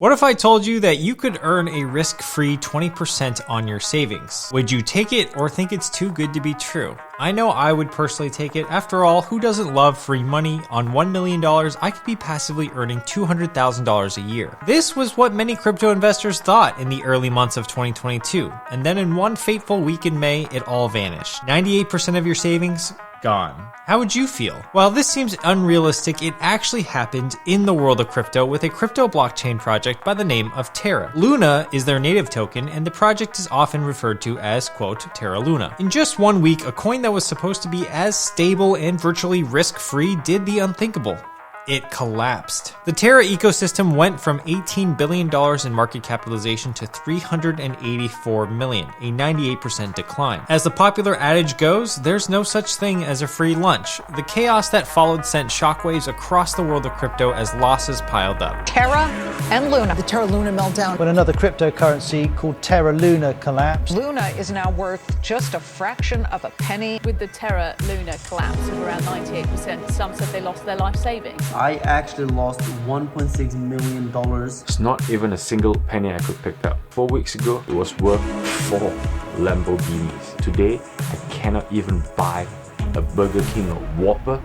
What if I told you that you could earn a risk-free 20% on your savings? Would you take it or think it's too good to be true? I know I would personally take it. After all, who doesn't love free money? On $1 million, I could be passively earning $200,000 a year. This was what many crypto investors thought in the early months of 2022. And then in one fateful week in May, it all vanished. 98% of your savings? Gone. How would you feel? While this seems unrealistic, it actually happened in the world of crypto with a crypto blockchain project by the name of Terra. Luna is their native token, and the project is often referred to as, quote, Terra Luna. In just 1 week, a coin that was supposed to be as stable and virtually risk-free did the unthinkable. It collapsed. The Terra ecosystem went from $18 billion in market capitalization to $384 million, a 98% decline. As the popular adage goes, there's no such thing as a free lunch. The chaos that followed sent shockwaves across the world of crypto as losses piled up. Terra and Luna. The Terra Luna meltdown. When another cryptocurrency called Terra Luna collapsed. Luna is now worth just a fraction of a penny. With the Terra Luna collapse of around 98%, some said they lost their life savings. I actually lost $1.6 million. It's not even a single penny I could pick up. 4 weeks ago, it was worth 4 Lamborghinis. Today, I cannot even buy a Burger King or Whopper.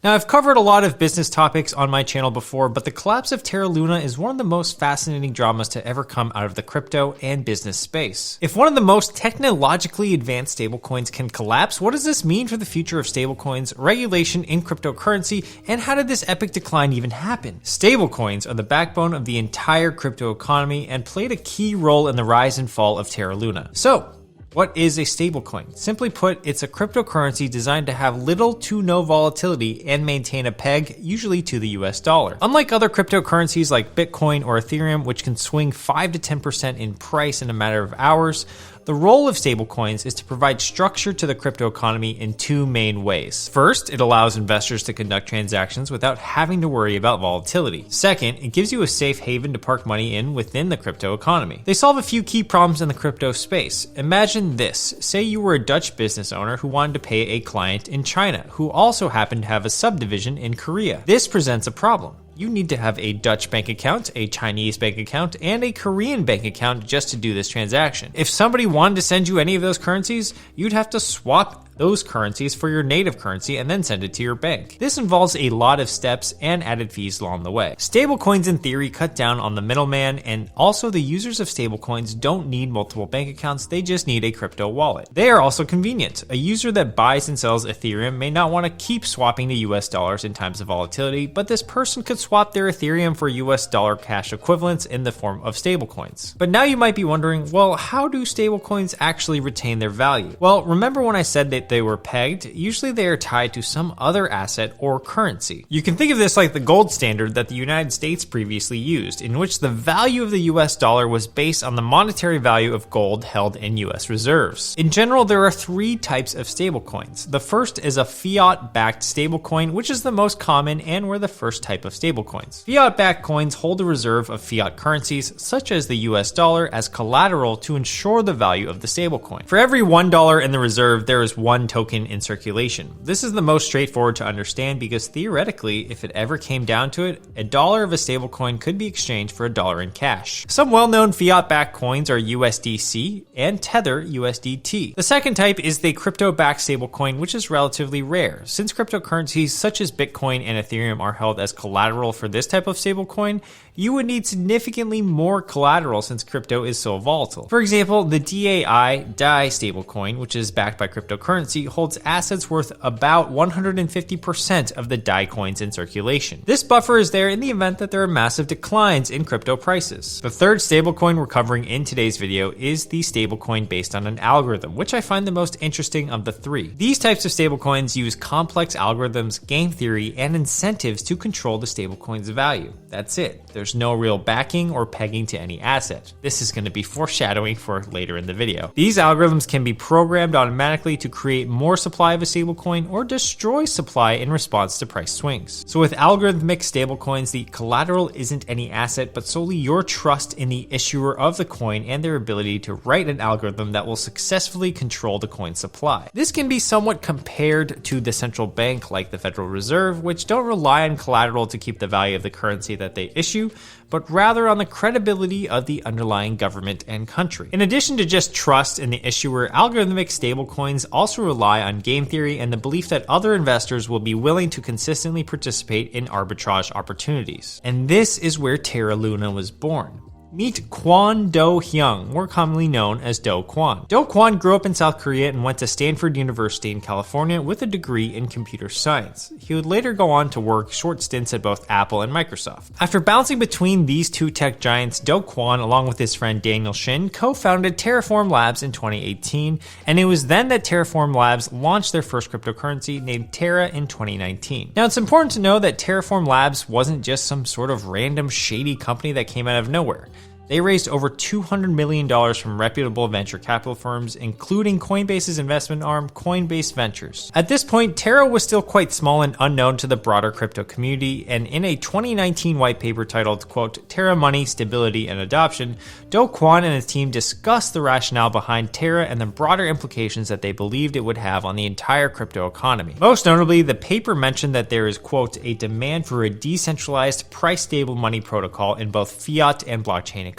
Now, I've covered a lot of business topics on my channel before, but the collapse of Terra Luna is one of the most fascinating dramas to ever come out of the crypto and business space. If one of the most technologically advanced stablecoins can collapse, what does this mean for the future of stablecoins, regulation in cryptocurrency, and how did this epic decline even happen? Stablecoins are the backbone of the entire crypto economy and played a key role in the rise and fall of Terra Luna. So, what is a stablecoin? Simply put, it's a cryptocurrency designed to have little to no volatility and maintain a peg, usually to the US dollar. Unlike other cryptocurrencies like Bitcoin or Ethereum, which can swing 5 to 10% in price in a matter of hours, the role of stablecoins is to provide structure to the crypto economy in two main ways. First, it allows investors to conduct transactions without having to worry about volatility. Second, it gives you a safe haven to park money in within the crypto economy. They solve a few key problems in the crypto space. Imagine this. Say you were a Dutch business owner who wanted to pay a client in China, who also happened to have a subdivision in Korea. This presents a problem. You need to have a Dutch bank account, a Chinese bank account, and a Korean bank account just to do this transaction. If somebody wanted to send you any of those currencies, you'd have to swap those currencies for your native currency and then send it to your bank. This involves a lot of steps and added fees along the way. Stablecoins in theory cut down on the middleman, and also the users of stablecoins don't need multiple bank accounts, they just need a crypto wallet. They are also convenient. A user that buys and sells Ethereum may not want to keep swapping to US dollars in times of volatility, but this person could swap their Ethereum for US dollar cash equivalents in the form of stablecoins. But now you might be wondering, well, how do stablecoins actually retain their value? Well, remember when I said that they were pegged? Usually they are tied to some other asset or currency. You can think of this like the gold standard that the United States previously used, in which the value of the US dollar was based on the monetary value of gold held in US reserves. In general, there are 3 types of stablecoins. The first is a fiat-backed stablecoin, which is the most common and were the first type of stablecoins. Fiat-backed coins hold a reserve of fiat currencies, such as the US dollar, as collateral to ensure the value of the stablecoin. For every $1 in the reserve, there is 1 token in circulation. This is the most straightforward to understand because theoretically, if it ever came down to it, $1 of a stablecoin could be exchanged for $1 in cash. Some well-known fiat-backed coins are USDC and Tether USDT. The second type is the crypto-backed stablecoin, which is relatively rare. Since cryptocurrencies such as Bitcoin and Ethereum are held as collateral for this type of stablecoin, you would need significantly more collateral since crypto is so volatile. For example, the DAI stablecoin, which is backed by cryptocurrency, holds assets worth about 150% of the DAI coins in circulation. This buffer is there in the event that there are massive declines in crypto prices. The third stablecoin we're covering in today's video is the stablecoin based on an algorithm, which I find the most interesting of the 3. These types of stablecoins use complex algorithms, game theory, and incentives to control the stablecoin's value. That's it. There's no real backing or pegging to any asset. This is going to be foreshadowing for later in the video. These algorithms can be programmed automatically to create create more supply of a stablecoin or destroy supply in response to price swings. So with algorithmic stablecoins, the collateral isn't any asset, but solely your trust in the issuer of the coin and their ability to write an algorithm that will successfully control the coin supply. This can be somewhat compared to the central bank like the Federal Reserve, which don't rely on collateral to keep the value of the currency that they issue, but rather on the credibility of the underlying government and country. In addition to just trust in the issuer, algorithmic stablecoins also rely on game theory and the belief that other investors will be willing to consistently participate in arbitrage opportunities. And this is where Terra Luna was born. Meet Kwon Do-hyung, more commonly known as Do Kwon. Do Kwon grew up in South Korea and went to Stanford University in California with a degree in computer science. He would later go on to work short stints at both Apple and Microsoft. After bouncing between these two tech giants, Do Kwon, along with his friend Daniel Shin, co-founded Terraform Labs in 2018, and it was then that Terraform Labs launched their first cryptocurrency named Terra in 2019. Now, it's important to know that Terraform Labs wasn't just some sort of random shady company that came out of nowhere. They raised over $200 million from reputable venture capital firms, including Coinbase's investment arm, Coinbase Ventures. At this point, Terra was still quite small and unknown to the broader crypto community, and in a 2019 white paper titled, quote, Terra Money, Stability, and Adoption, Do Kwon and his team discussed the rationale behind Terra and the broader implications that they believed it would have on the entire crypto economy. Most notably, the paper mentioned that there is, quote, a demand for a decentralized, price-stable money protocol in both fiat and blockchain economies.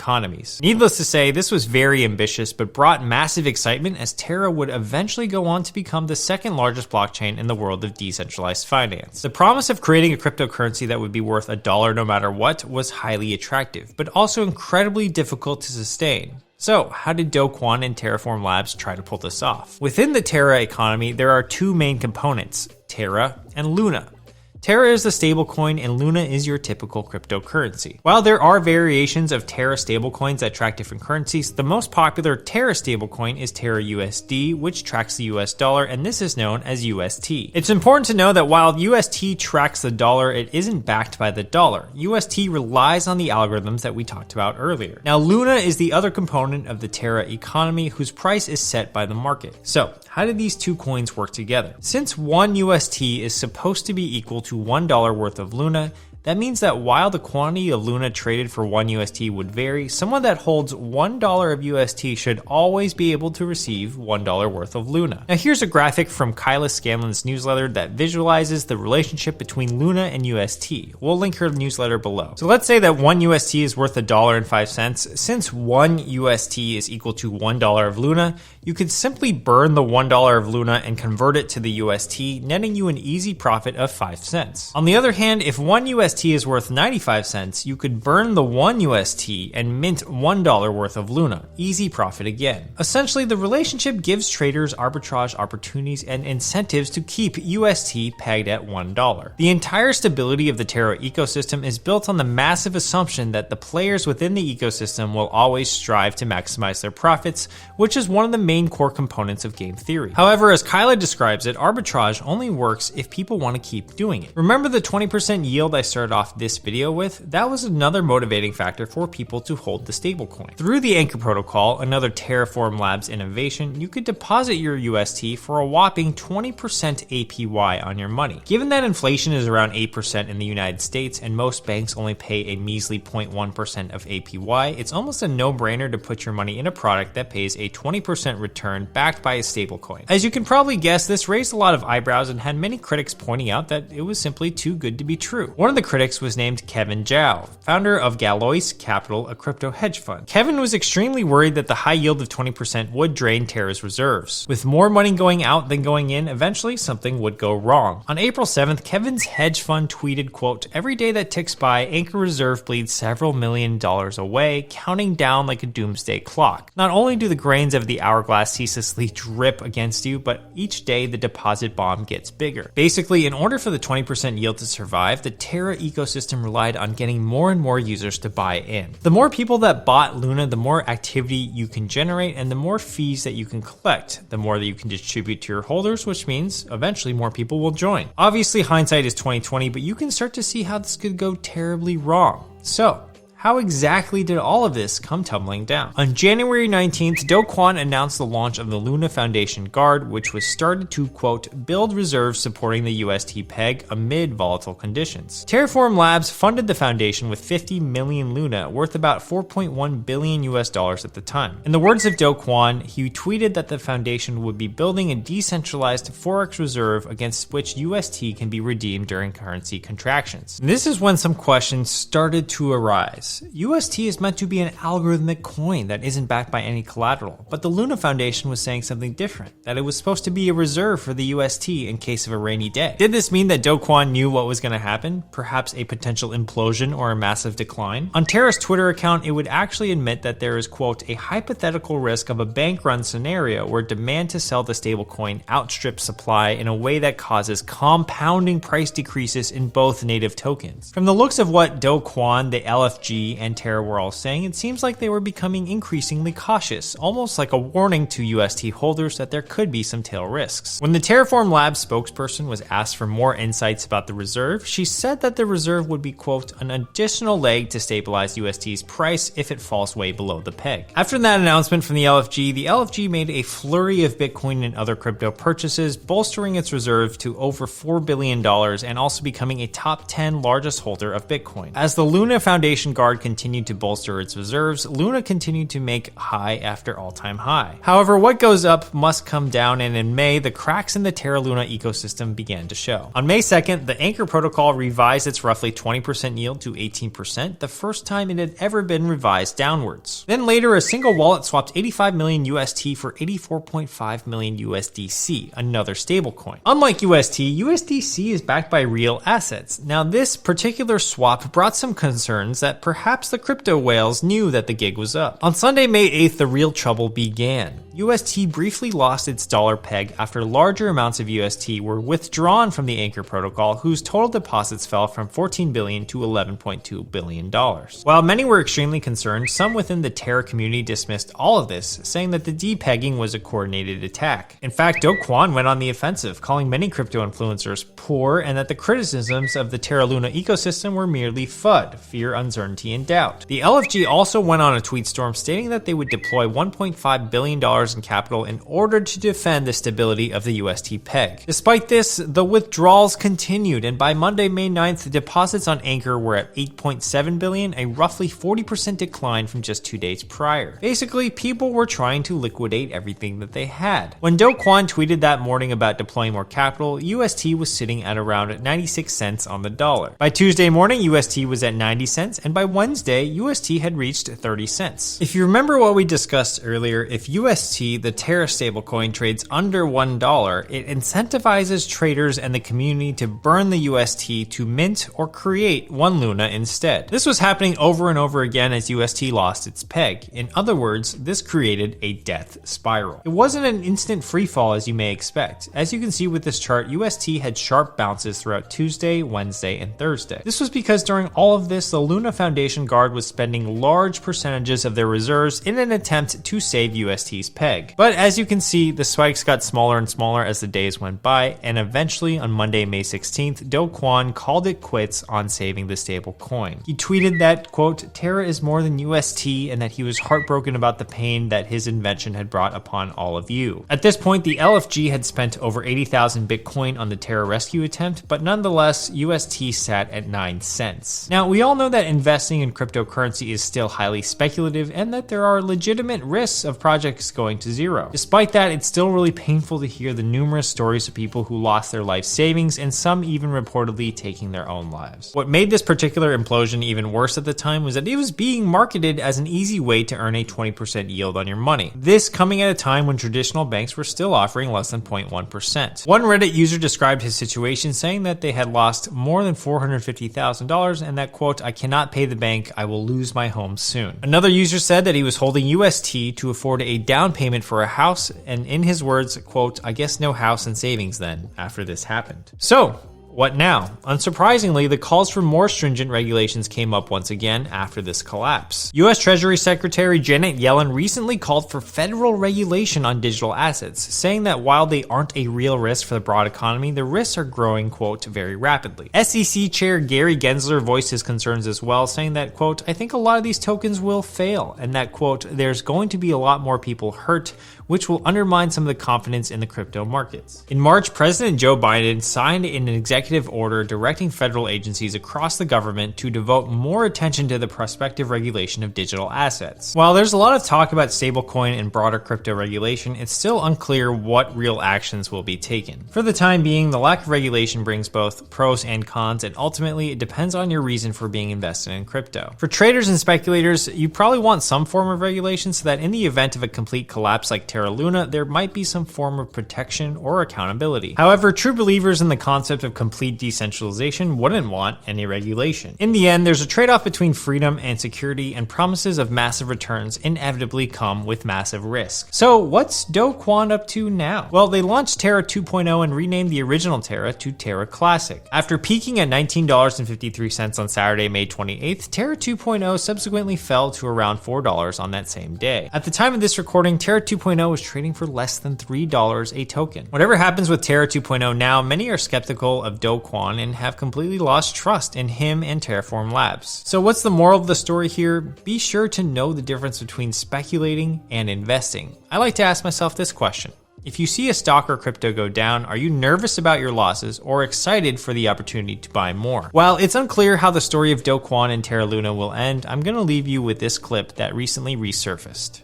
Needless to say, this was very ambitious, but brought massive excitement as Terra would eventually go on to become the second largest blockchain in the world of decentralized finance. The promise of creating a cryptocurrency that would be worth $1 no matter what was highly attractive, but also incredibly difficult to sustain. So, how did Do Kwon and Terraform Labs try to pull this off? Within the Terra economy, there are two main components, Terra and Luna. Terra is the stablecoin and Luna is your typical cryptocurrency. While there are variations of Terra stablecoins that track different currencies, the most popular Terra stablecoin is Terra USD, which tracks the US dollar, and this is known as UST. It's important to know that while UST tracks the dollar, it isn't backed by the dollar. UST relies on the algorithms that we talked about earlier. Now, Luna is the other component of the Terra economy whose price is set by the market. So, how did these two coins work together? Since one UST is supposed to be equal to $1 worth of Luna, that means that while the quantity of Luna traded for 1 UST would vary, someone that holds $1 of UST should always be able to receive $1 worth of Luna. Now here's a graphic from Kyla Scanlon's newsletter that visualizes the relationship between Luna and UST. We'll link her newsletter below. So let's say that 1 UST is worth $1.05. Since 1 UST is equal to $1 of Luna, you could simply burn the $1 of Luna and convert it to the UST, netting you an easy profit of 5 cents. On the other hand, if 1 UST is worth 95 cents, you could burn the 1 UST and mint $1 worth of Luna. Easy profit again. Essentially, the relationship gives traders arbitrage opportunities and incentives to keep UST pegged at $1. The entire stability of the Terra ecosystem is built on the massive assumption that the players within the ecosystem will always strive to maximize their profits, which is one of the main core components of game theory. However, as Kyla describes it, arbitrage only works if people want to keep doing it. Remember the 20% yield I started off this video with? That was another motivating factor for people to hold the stablecoin. Through the Anchor protocol, another Terraform Labs innovation, you could deposit your UST for a whopping 20% APY on your money. Given that inflation is around 8% in the United States and most banks only pay a measly 0.1% of APY, it's almost a no-brainer to put your money in a product that pays a 20% return backed by a stablecoin. As you can probably guess, this raised a lot of eyebrows and had many critics pointing out that it was simply too good to be true. One of the critics was named Kevin Zhao, founder of Galois Capital, a crypto hedge fund. Kevin was extremely worried that the high yield of 20% would drain Terra's reserves. With more money going out than going in, eventually something would go wrong. On April 7th, Kevin's hedge fund tweeted, quote, "Every day that ticks by, Anchor Reserve bleeds several $1 million away, counting down like a doomsday clock. Not only do the grains of the hourglass ceaselessly drip against you, but each day the deposit bomb gets bigger." Basically, in order for the 20% yield to survive, the Terra ecosystem relied on getting more and more users to buy in. The more people that bought Luna, the more activity you can generate and the more fees that you can collect, the more that you can distribute to your holders, which means eventually more people will join. Obviously, hindsight is 20/20, but you can start to see how this could go terribly wrong. So, How exactly did all of this come tumbling down? On January 19th, Do Kwon announced the launch of the Luna Foundation Guard, which was started to, quote, build reserves supporting the UST peg amid volatile conditions. Terraform Labs funded the foundation with 50 million Luna, worth about $4.1 billion at the time. In the words of Do Kwon, he tweeted that the foundation would be building a decentralized Forex reserve against which UST can be redeemed during currency contractions. And this is when some questions started to arise. UST is meant to be an algorithmic coin that isn't backed by any collateral, but the Luna Foundation was saying something different, that it was supposed to be a reserve for the UST in case of a rainy day. Did this mean that Do Kwon knew what was going to happen? Perhaps a potential implosion or a massive decline? On Terra's Twitter account, it would actually admit that there is, quote, a hypothetical risk of a bank run scenario where demand to sell the stablecoin outstrips supply in a way that causes compounding price decreases in both native tokens. From the looks of what Do Kwon, the LFG, and Terra were all saying, it seems like they were becoming increasingly cautious, almost like a warning to UST holders that there could be some tail risks. When the Terraform Labs spokesperson was asked for more insights about the reserve, she said that the reserve would be, quote, an additional leg to stabilize UST's price if it falls way below the peg. After that announcement from the LFG made a flurry of Bitcoin and other crypto purchases, bolstering its reserve to over $4 billion and also becoming a top 10 largest holder of Bitcoin. As the Luna Foundation Guard continued to bolster its reserves, Luna continued to make high after all-time high. However, what goes up must come down, and in May, the cracks in the Terra Luna ecosystem began to show. On May 2nd, the Anchor protocol revised its roughly 20% yield to 18%, the first time it had ever been revised downwards. Then later, a single wallet swapped 85 million UST for 84.5 million USDC, another stablecoin. Unlike UST, USDC is backed by real assets. Now, this particular swap brought some concerns that perhaps the crypto whales knew that the gig was up. On Sunday, May 8th, the real trouble began. UST briefly lost its dollar peg after larger amounts of UST were withdrawn from the Anchor protocol, whose total deposits fell from $14 billion to $11.2 billion. While many were extremely concerned, some within the Terra community dismissed all of this, saying that the depegging was a coordinated attack. In fact, Do Kwon went on the offensive, calling many crypto influencers poor, and that the criticisms of the Terra Luna ecosystem were merely FUD, fear, uncertainty, and doubt. The LFG also went on a tweet storm stating that they would deploy $1.5 billion in capital in order to defend the stability of the UST peg. Despite this, the withdrawals continued, and by Monday, May 9th, the deposits on Anchor were at $8.7 billion, a roughly 40% decline from just 2 days prior. Basically, people were trying to liquidate everything that they had. When Do Kwon tweeted that morning about deploying more capital, UST was sitting at around 96 cents on the dollar. By Tuesday morning, UST was at 90 cents, and by Wednesday, UST had reached 30 cents. If you remember what we discussed earlier, if UST, the Terra stablecoin, trades under $1, it incentivizes traders and the community to burn the UST to mint or create one Luna instead. This was happening over and over again as UST lost its peg. In other words, this created a death spiral. It wasn't an instant free fall as you may expect. As you can see with this chart, UST had sharp bounces throughout Tuesday, Wednesday, and Thursday. This was because during all of this, the Luna Foundation Guard was spending large percentages of their reserves in an attempt to save UST's peg. But as you can see, the spikes got smaller and smaller as the days went by, and eventually on Monday, May 16th, Do Kwon called it quits on saving the stable coin. He tweeted that, quote, Terra is more than UST, and that he was heartbroken about the pain that his invention had brought upon all of you. At this point, the LFG had spent over 80,000 Bitcoin on the Terra rescue attempt, but nonetheless, UST sat at 9 cents. Now, we all know that investing in cryptocurrency is still highly speculative and that there are legitimate risks of projects going to zero. Despite that, it's still really painful to hear the numerous stories of people who lost their life savings and some even reportedly taking their own lives. What made this particular implosion even worse at the time was that it was being marketed as an easy way to earn a 20% yield on your money. This coming at a time when traditional banks were still offering less than 0.1%. One Reddit user described his situation saying that they had lost more than $450,000 and that, quote, I cannot pay the bank, I will lose my home soon. Another user said that he was holding UST to afford a down payment for a house, and in his words, quote, I guess no house and savings then after this happened. So, What now? Unsurprisingly, the calls for more stringent regulations came up once again after this collapse. US Treasury Secretary Janet Yellen recently called for federal regulation on digital assets, saying that while they aren't a real risk for the broad economy, the risks are growing, quote, very rapidly. SEC Chair Gary Gensler voiced his concerns as well, saying that, quote, I think a lot of these tokens will fail, and that, quote, there's going to be a lot more people hurt, which will undermine some of the confidence in the crypto markets. In March, President Joe Biden signed an executive order directing federal agencies across the government to devote more attention to the prospective regulation of digital assets. While there's a lot of talk about stablecoin and broader crypto regulation, it's still unclear what real actions will be taken. For the time being, the lack of regulation brings both pros and cons, and ultimately it depends on your reason for being invested in crypto. For traders and speculators, you probably want some form of regulation so that in the event of a complete collapse like Terra Luna, there might be some form of protection or accountability. However, true believers in the concept of complete decentralization wouldn't want any regulation. In the end, there's a trade-off between freedom and security, and promises of massive returns inevitably come with massive risk. So what's Do Kwon up to now? Well, they launched Terra 2.0 and renamed the original Terra to Terra Classic. After peaking at $19.53 on Saturday, May 28th, Terra 2.0 subsequently fell to around $4 on that same day. At the time of this recording, Terra 2.0 was trading for less than $3 a token. Whatever happens with Terra 2.0 now, many are skeptical of Do Kwon and have completely lost trust in him and Terraform Labs. So what's the moral of the story here? Be sure to know the difference between speculating and investing. I like to ask myself this question. If you see a stock or crypto go down, are you nervous about your losses or excited for the opportunity to buy more? While it's unclear how the story of Do Kwon and Terra Luna will end, I'm going to leave you with this clip that recently resurfaced.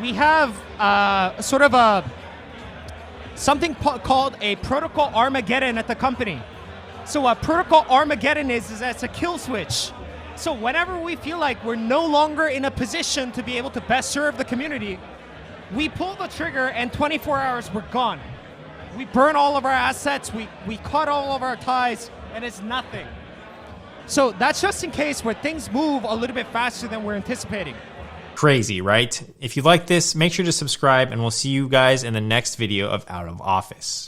We have sort of something called a protocol Armageddon at the company. So what protocol Armageddon is it's a kill switch. So whenever we feel like we're no longer in a position to be able to best serve the community, we pull the trigger and 24 hours we're gone. We burn all of our assets, we cut all of our ties, and it's nothing. So that's just in case where things move a little bit faster than we're anticipating. Crazy, right? If you like this, make sure to subscribe, and we'll see you guys in the next video of Out of Office.